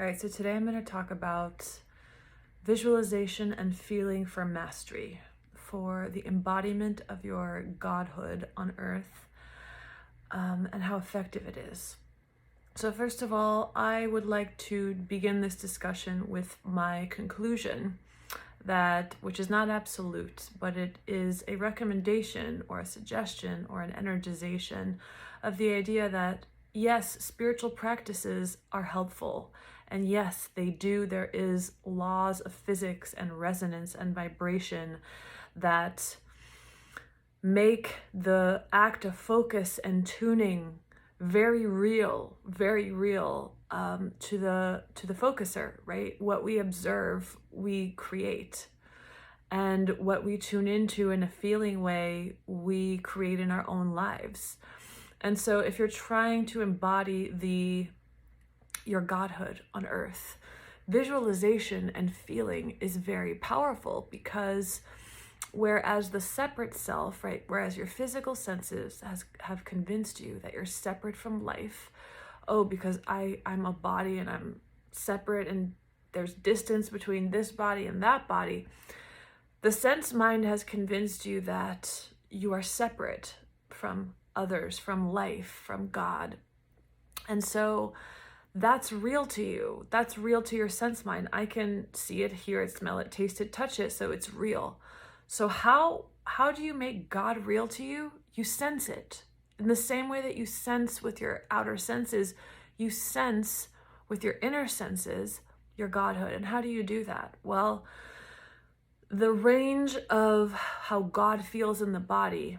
All right, so today I'm going to talk about visualization and feeling for mastery, for the embodiment of your godhood on earth, and how effective it is. So first of all, I would like to begin this discussion with my conclusion which is not absolute, but it is a recommendation or a suggestion or an energization of the idea that yes, spiritual practices are helpful. And yes, they do. There is laws of physics and resonance and vibration that make the act of focus and tuning very real to the focuser, right? What we observe, we create. And what we tune into in a feeling way, we create in our own lives. And so if you're trying to embody your godhood on earth, visualization and feeling is very powerful, because whereas the separate self, right, whereas your physical senses have convinced you that you're separate from life, because I'm a body and I'm separate and there's distance between this body and that body, the sense mind has convinced you that you are separate from others, from life, from God. And so that's real to you. That's real to your sense mind. I can see it, hear it, smell it, taste it, touch it, so it's real. So how do you make God real to you? You sense it. In the same way that you sense with your outer senses, you sense with your inner senses your godhood. And how do you do that? Well, the range of how God feels in the body,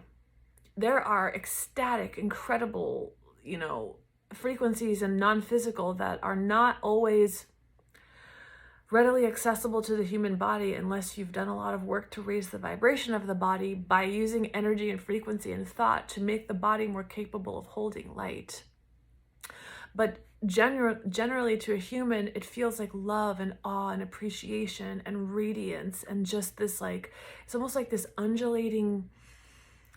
there are ecstatic, incredible, frequencies and non-physical that are not always readily accessible to the human body unless you've done a lot of work to raise the vibration of the body by using energy and frequency and thought to make the body more capable of holding light. But generally to a human, it feels like love and awe and appreciation and radiance and just this it's almost like this undulating,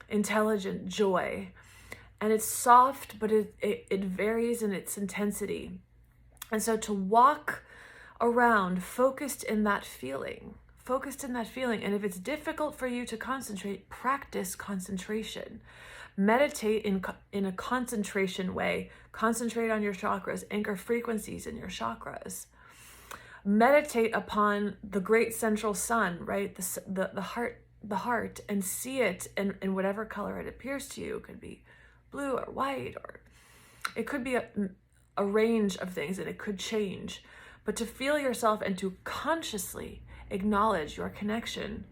intelligent joy. And it's soft, but it varies in its intensity. And so to walk around focused in that feeling. And if it's difficult for you to concentrate, practice concentration. Meditate in a concentration way. Concentrate on your chakras, anchor frequencies in your chakras. Meditate upon the great central sun, right? The heart, and see it in whatever color it appears to you. It could be blue or white, or it could be a range of things, and it could change. But to feel yourself and to consciously acknowledge your connection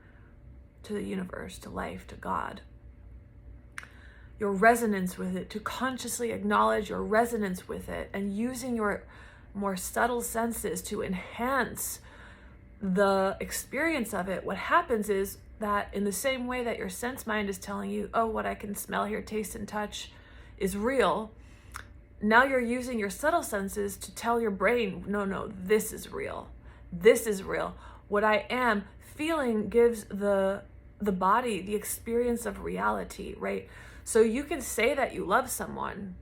to the universe, to life, to God, your resonance with it, to consciously acknowledge your resonance with it, and using your more subtle senses to enhance the experience of it. What happens is that in the same way that your sense mind is telling you, what I can smell, hear, taste, and touch is real, now you're using your subtle senses to tell your brain, no, this is real. This is real. What I am feeling gives the body the experience of reality, right? So you can say that you love someone,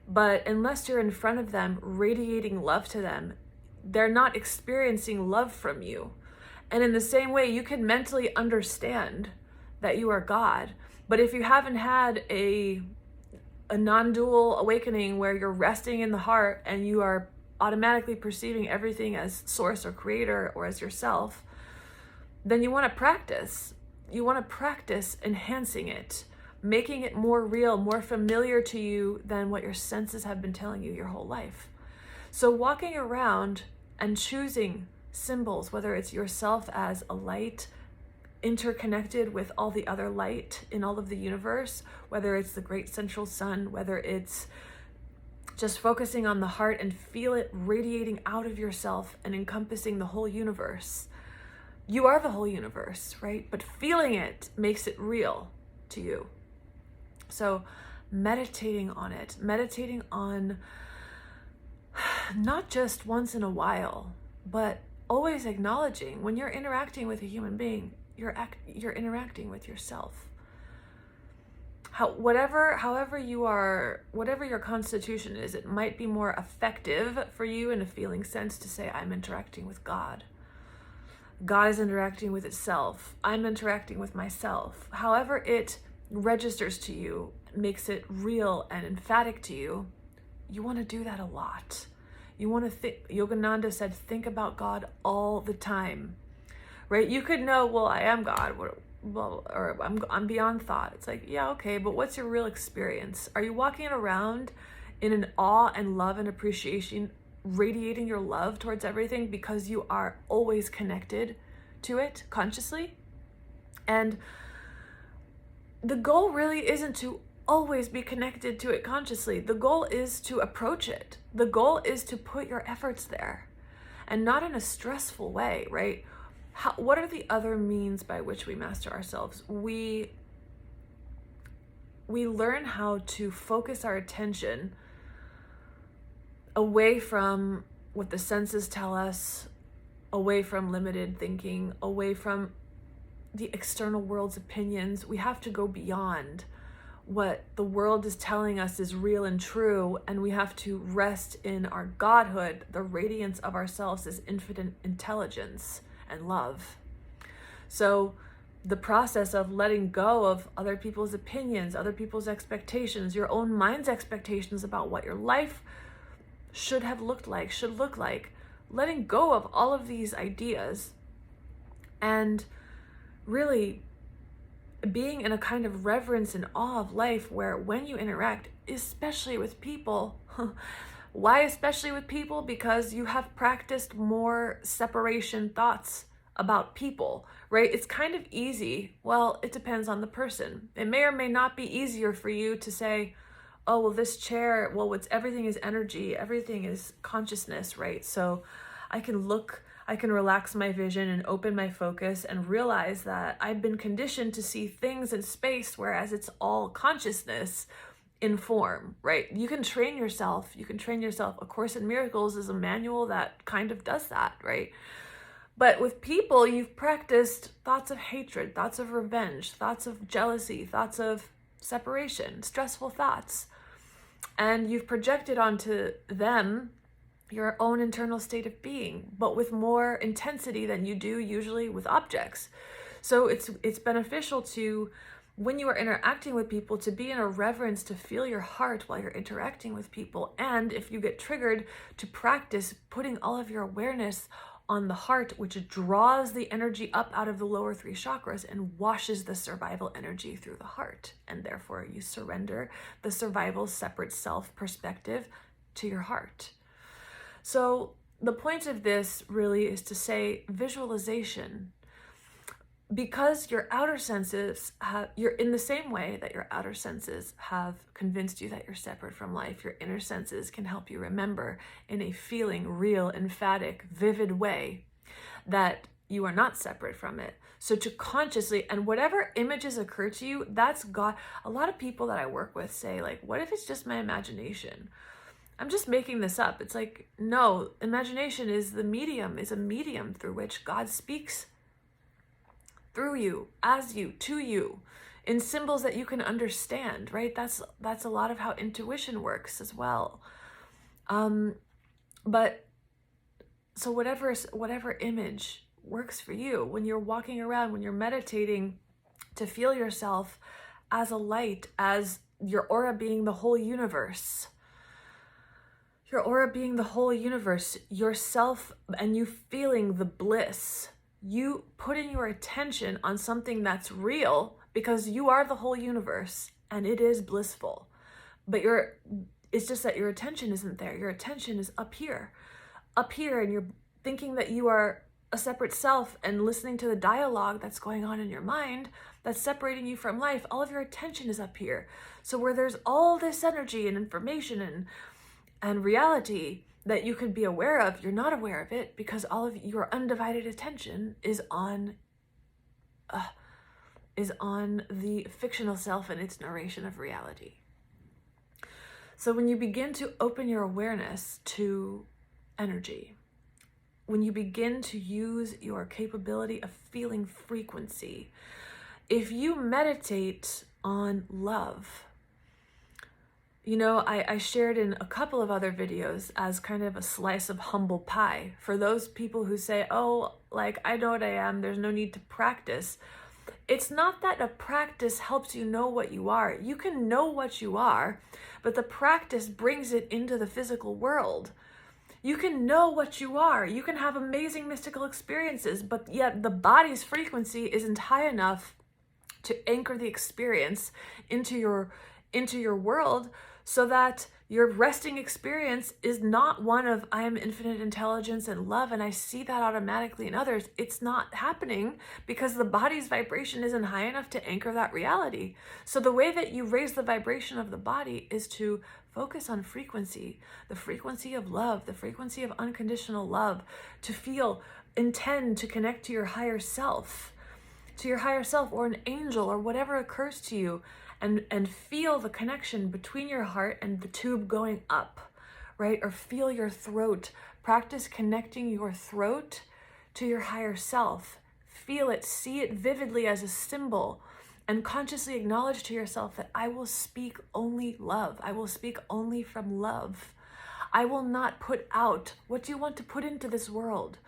but unless you're in front of them, radiating love to them, they're not experiencing love from you. And in the same way, you can mentally understand that you are God. But if you haven't had a non-dual awakening where you're resting in the heart and you are automatically perceiving everything as source or creator or as yourself, then you want to practice. You want to practice enhancing it, making it more real, more familiar to you than what your senses have been telling you your whole life. So walking around and choosing symbols, whether it's yourself as a light interconnected with all the other light in all of the universe, whether it's the great central sun, whether it's just focusing on the heart and feel it radiating out of yourself and encompassing the whole universe. You are the whole universe, right? But feeling it makes it real to you. So meditating on it, meditating on not just once in a while, but always acknowledging when you're interacting with a human being, you're interacting with yourself. however you are, whatever your constitution is, it might be more effective for you in a feeling sense to say, I'm interacting with God. God is interacting with itself. I'm interacting with myself. However it registers to you, makes it real and emphatic to you, you want to do that a lot. You want to think, Yogananda said, think about God all the time, right? You could know, well, I am God, well, or I'm beyond thought. It's like, yeah, okay, but what's your real experience? Are you walking around in an awe and love and appreciation, radiating your love towards everything because you are always connected to it consciously? And the goal really isn't to always be connected to it consciously. The goal is to approach it. The goal is to put your efforts there, and not in a stressful way, right? What are the other means by which we master ourselves? We learn how to focus our attention away from what the senses tell us, away from limited thinking, away from the external world's opinions. We have to go beyond what the world is telling us is real and true, and we have to rest in our godhood, the radiance of ourselves as infinite intelligence and love. So the process of letting go of other people's opinions, other people's expectations, your own mind's expectations about what your life should have looked like, should look like, letting go of all of these ideas and really being in a kind of reverence and awe of life, where when you interact, especially with people, why especially with people? Because you have practiced more separation thoughts about people, right? It's kind of easy. Well, it depends on the person. It may or may not be easier for you to say, oh, well, this chair, well, everything is energy, everything is consciousness, right? So I can relax my vision and open my focus and realize that I've been conditioned to see things in space, whereas it's all consciousness in form, right? You can train yourself. A Course in Miracles is a manual that kind of does that, right? But with people, you've practiced thoughts of hatred, thoughts of revenge, thoughts of jealousy, thoughts of separation, stressful thoughts. And you've projected onto them your own internal state of being, but with more intensity than you do usually with objects. So it's beneficial to, when you are interacting with people, to be in a reverence, to feel your heart while you're interacting with people. And if you get triggered, to practice putting all of your awareness on the heart, which draws the energy up out of the lower three chakras and washes the survival energy through the heart. And therefore you surrender the survival separate self perspective to your heart. So the point of this really is to say visualization, because your outer senses you're in the same way that your outer senses have convinced you that you're separate from life. Your inner senses can help you remember in a feeling, real, emphatic, vivid way that you are not separate from it. So to consciously, and whatever images occur to you, that's God. A lot of people that I work with say, like, what if it's just my imagination? I'm just making this up. It's like, no, imagination is a medium through which God speaks through you, as you, to you, in symbols that you can understand, right? That's a lot of how intuition works as well. But so whatever image works for you, when you're walking around, when you're meditating, to feel yourself as a light, as your aura being the whole universe. Your aura being the whole universe, yourself, and you feeling the bliss. You putting your attention on something that's real, because you are the whole universe and it is blissful. But it's just that your attention isn't there. Your attention is up here, and you're thinking that you are a separate self and listening to the dialogue that's going on in your mind that's separating you from life. All of your attention is up here. So where there's all this energy and information and reality that you could be aware of, you're not aware of it, because all of your undivided attention is on the fictional self and its narration of reality. So when you begin to open your awareness to energy, when you begin to use your capability of feeling frequency, if you meditate on love. You know, I shared in a couple of other videos as kind of a slice of humble pie for those people who say, oh, like, I know what I am, there's no need to practice. It's not that a practice helps you know what you are. You can know what you are, but the practice brings it into the physical world. You can know what you are. You can have amazing mystical experiences, but yet the body's frequency isn't high enough to anchor the experience into your world, so that your resting experience is not one of I am infinite intelligence and love and I see that automatically in others. It's not happening because the body's vibration isn't high enough to anchor that reality. So the way that you raise the vibration of the body is to focus on frequency, the frequency of love, the frequency of unconditional love, to feel, intend to connect to your higher self, or an angel or whatever occurs to you. And feel the connection between your heart and the tube going up, right? Or feel your throat. Practice connecting your throat to your higher self. Feel it, see it vividly as a symbol, and consciously acknowledge to yourself that I will speak only love. I will speak only from love. I will not put out. What do you want to put into this world?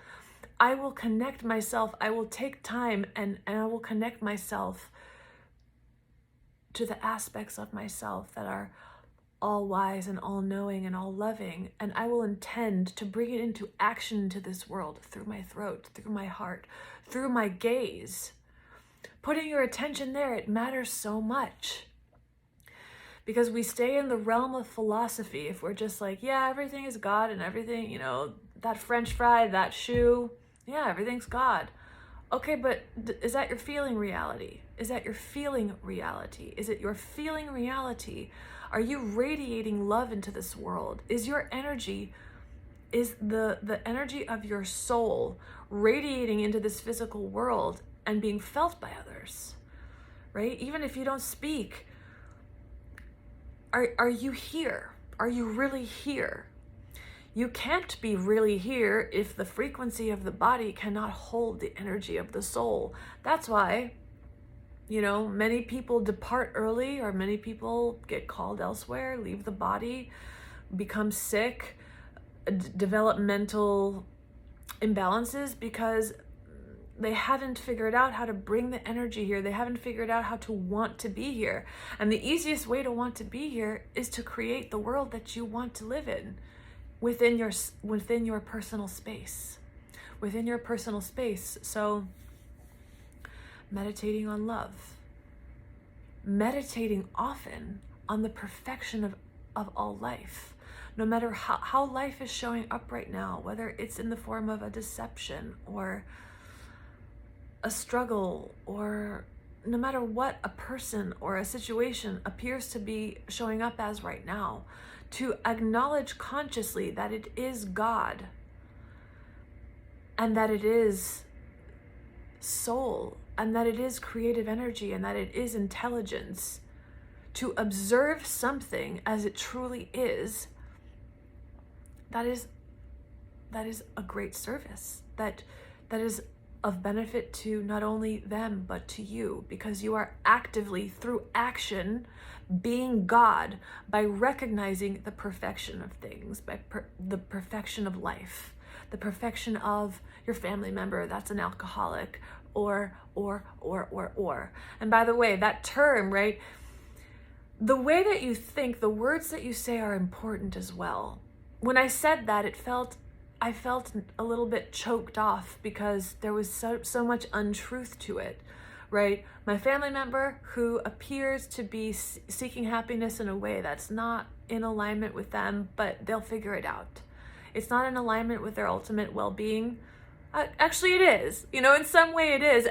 I will connect myself. I will take time and I will connect myself to the aspects of myself that are all wise and all knowing and all loving, and I will intend to bring it into action into this world through my throat, through my heart, through my gaze. Putting your attention there, it matters so much. Because we stay in the realm of philosophy if we're just like, yeah, everything is God and everything, you know, that French fry, that shoe, yeah, everything's God. Okay, but is that your feeling reality? Is that your feeling reality? Is it your feeling reality? Are you radiating love into this world? Is your energy, is the energy of your soul radiating into this physical world and being felt by others, right? Even if you don't speak, are you here? Are you really here? You can't be really here if the frequency of the body cannot hold the energy of the soul. That's why, you know, many people depart early, or many people get called elsewhere, leave the body, become sick, develop mental imbalances because they haven't figured out how to bring the energy here. They haven't figured out how to want to be here. And the easiest way to want to be here is to create the world that you want to live in. Within your personal space, So meditating on love, meditating often on the perfection of all life, no matter how life is showing up right now, whether it's in the form of a deception or a struggle, or no matter what a person or a situation appears to be showing up as right now, to acknowledge consciously that it is God and that it is soul and that it is creative energy and that it is intelligence, to observe something as it truly is, that is a great service. That is of benefit to not only them, but to you, because you are actively, through action, being God by recognizing the perfection of things, by the perfection of life, the perfection of your family member that's an alcoholic, or. And by the way, that term, right? The way that you think, the words that you say are important as well. When I said that, I felt a little bit choked off because there was so much untruth to it, right? My family member who appears to be seeking happiness in a way that's not in alignment with them, but they'll figure it out. It's not in alignment with their ultimate well-being. Actually, it is. You know, in some way it is.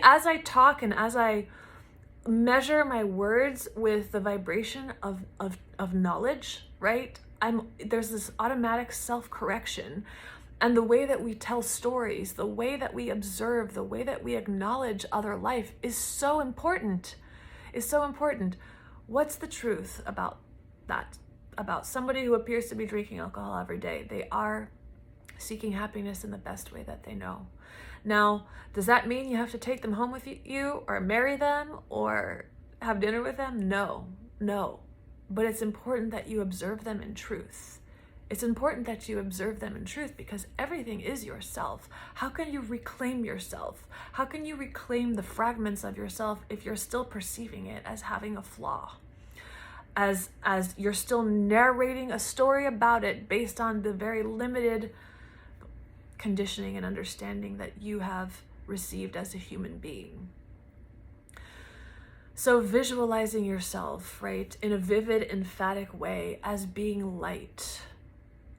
As I talk and as I measure my words with the vibration of knowledge, right? There's this automatic self-correction, and the way that we tell stories, the way that we observe, the way that we acknowledge other life is so important. What's the truth about that? About somebody who appears to be drinking alcohol every day? They are seeking happiness in the best way that they know. Now, does that mean you have to take them home with you or marry them or have dinner with them? No. But it's important that you observe them in truth. It's important that you observe them in truth because everything is yourself. How can you reclaim yourself? How can you reclaim the fragments of yourself if you're still perceiving it as having a flaw? As you're still narrating a story about it based on the very limited conditioning and understanding that you have received as a human being. So visualizing yourself, right, in a vivid, emphatic way as being light.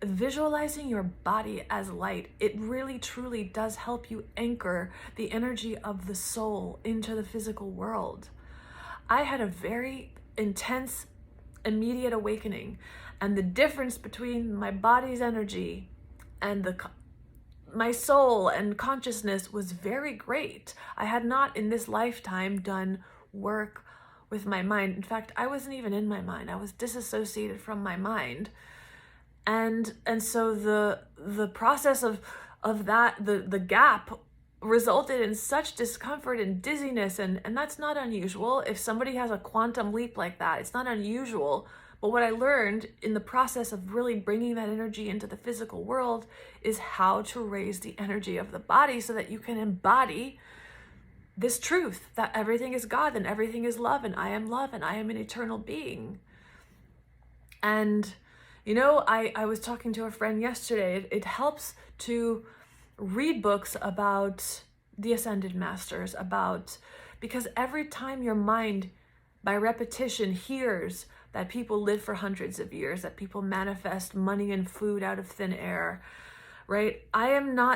Visualizing your body as light, it really truly does help you anchor the energy of the soul into the physical world. I had a very intense, immediate awakening, and the difference between my body's energy and my soul and consciousness was very great. I had not in this lifetime done work with my mind. In fact, I wasn't even in my mind. I was disassociated from my mind. And so the process of that, the gap resulted in such discomfort and dizziness, and that's not unusual. If somebody has a quantum leap like that, it's not unusual. But what I learned in the process of really bringing that energy into the physical world is how to raise the energy of the body so that you can embody this truth that everything is God and everything is love and I am love and I am an eternal being. And you know, I was talking to a friend yesterday. It helps to read books about the Ascended Masters, because every time your mind, by repetition, hears that people live for hundreds of years, that people manifest money and food out of thin air, right?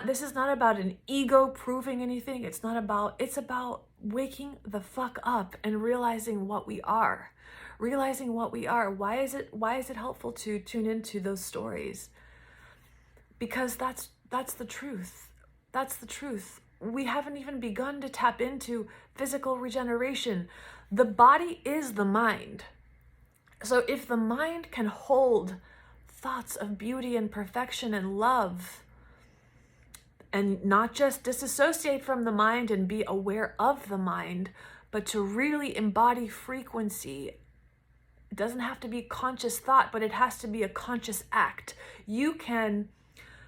This is not about an ego proving anything. It's about waking the fuck up and realizing what we are. Realizing what we are. Why is it helpful to tune into those stories? Because that's the truth. That's the truth. We haven't even begun to tap into physical regeneration. The body is the mind. So if the mind can hold thoughts of beauty and perfection and love, and not just disassociate from the mind and be aware of the mind, but to really embody frequency. It doesn't have to be conscious thought, but it has to be a conscious act. You can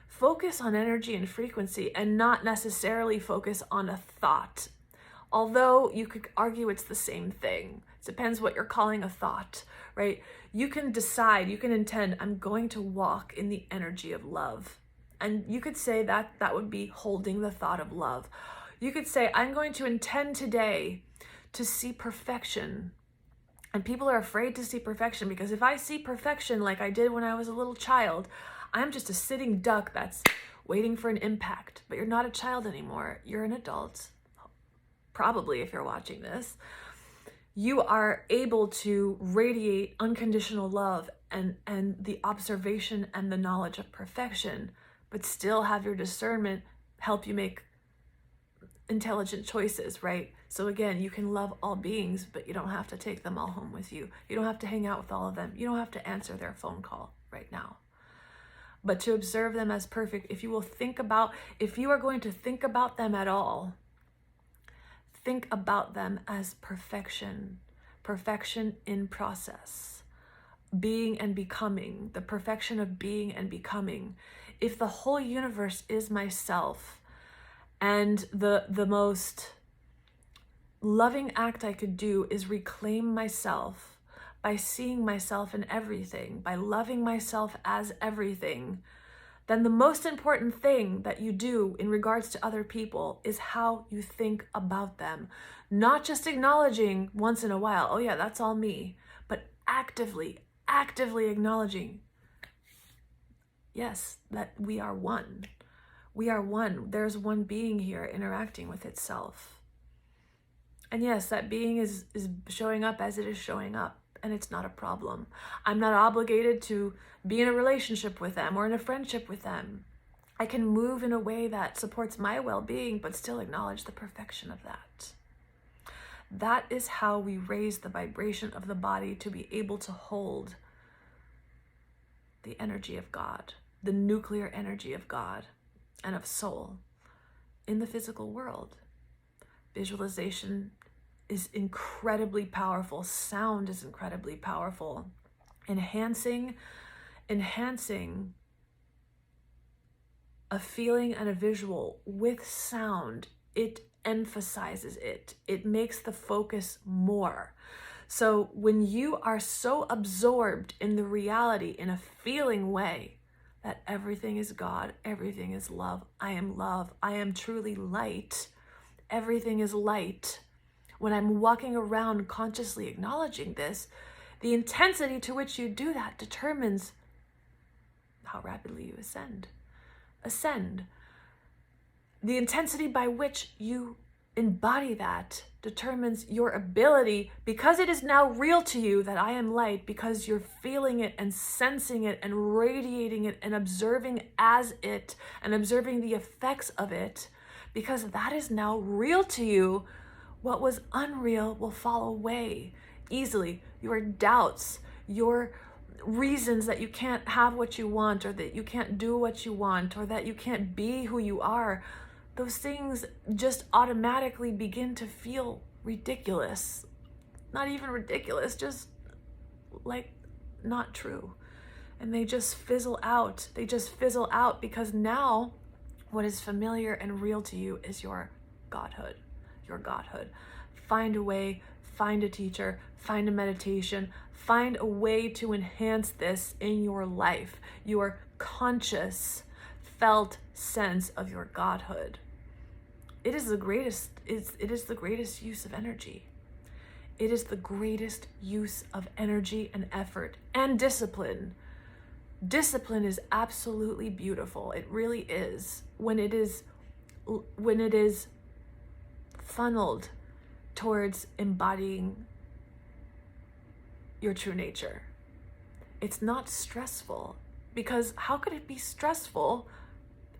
focus on energy and frequency and not necessarily focus on a thought. Although you could argue it's the same thing. It depends what you're calling a thought, right? You can decide, you can intend, I'm going to walk in the energy of love. And you could say that would be holding the thought of love. You could say, I'm going to intend today to see perfection. And people are afraid to see perfection because if I see perfection like I did when I was a little child, I'm just a sitting duck that's waiting for an impact. But you're not a child anymore. You're an adult. Probably if you're watching this. You are able to radiate unconditional love and the observation and the knowledge of perfection, but still have your discernment help you make intelligent choices, right? So again, you can love all beings, but you don't have to take them all home with you. You don't have to hang out with all of them. You don't have to answer their phone call right now. But to observe them as perfect, if you are going to think about them at all, think about them as perfection in process, being and becoming, the perfection of being and becoming. If the whole universe is myself, and the most loving act I could do is reclaim myself by seeing myself in everything, by loving myself as everything, then the most important thing that you do in regards to other people is how you think about them. Not just acknowledging once in a while, oh yeah, that's all me, but actively acknowledging, yes, that we are one. We are one. There's one being here interacting with itself. And yes, that being is showing up as it is showing up, and it's not a problem. I'm not obligated to be in a relationship with them or in a friendship with them. I can move in a way that supports my well-being, but still acknowledge the perfection of that. That is how we raise the vibration of the body to be able to hold the energy of God, the nuclear energy of God and of soul in the physical world. Visualization is incredibly powerful. Sound is incredibly powerful. Enhancing a feeling and a visual with sound, it emphasizes it. It makes the focus more. So when you are so absorbed in the reality in a feeling way that everything is God, everything is love, I am truly light, everything is light. When I'm walking around consciously acknowledging this, the intensity to which you do that determines how rapidly you ascend. The intensity by which you embody that determines your ability, because it is now real to you that I am light, because you're feeling it and sensing it and radiating it and observing as it and observing the effects of it, because that is now real to you. What was unreal will fall away easily. Your doubts, your reasons that you can't have what you want, or that you can't do what you want, or that you can't be who you are, those things just automatically begin to feel ridiculous. Not even ridiculous, just like not true. And they just fizzle out. Because now what is familiar and real to you is your godhood. Find a way, find a teacher, find a meditation, find a way to enhance this in your life, your conscious, felt sense of your godhood. It is the greatest use of energy. It is the greatest use of energy and effort and discipline. Discipline is absolutely beautiful. It really is. When it is funneled towards embodying your true nature. It's not stressful, because how could it be stressful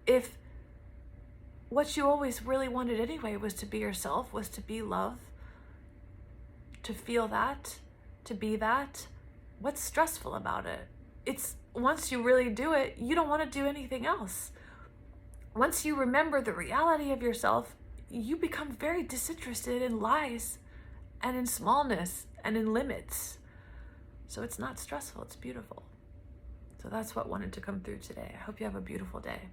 if what you always really wanted anyway was to be yourself, was to be love, to feel that, to be that? What's stressful about it? It's once you really do it, you don't want to do anything else. Once you remember the reality of yourself, you become very disinterested in lies and in smallness and in limits. So it's not stressful, it's beautiful. So that's what wanted to come through today. I hope you have a beautiful day.